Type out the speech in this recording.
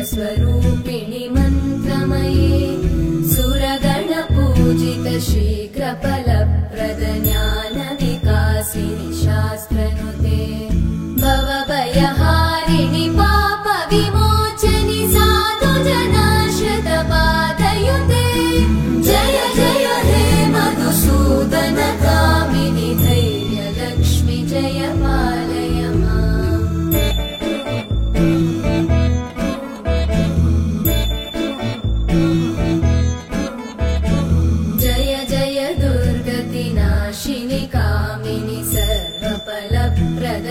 स्वरूपिणि मन्त्रमये सुरगणपूजित शीघ्रफलप्रद ज्ञानविकासिनि शास्त्रनुते भवभयहारिणि पापविमोचनि साधुजनाश्रितपादयुते जय जय हे मधुसूदन कामिनि धैर्यलक्ष्मि जय पालय माम्। जय जय दुर्गतिनाशिनि कामिनि सर्वफलप्रद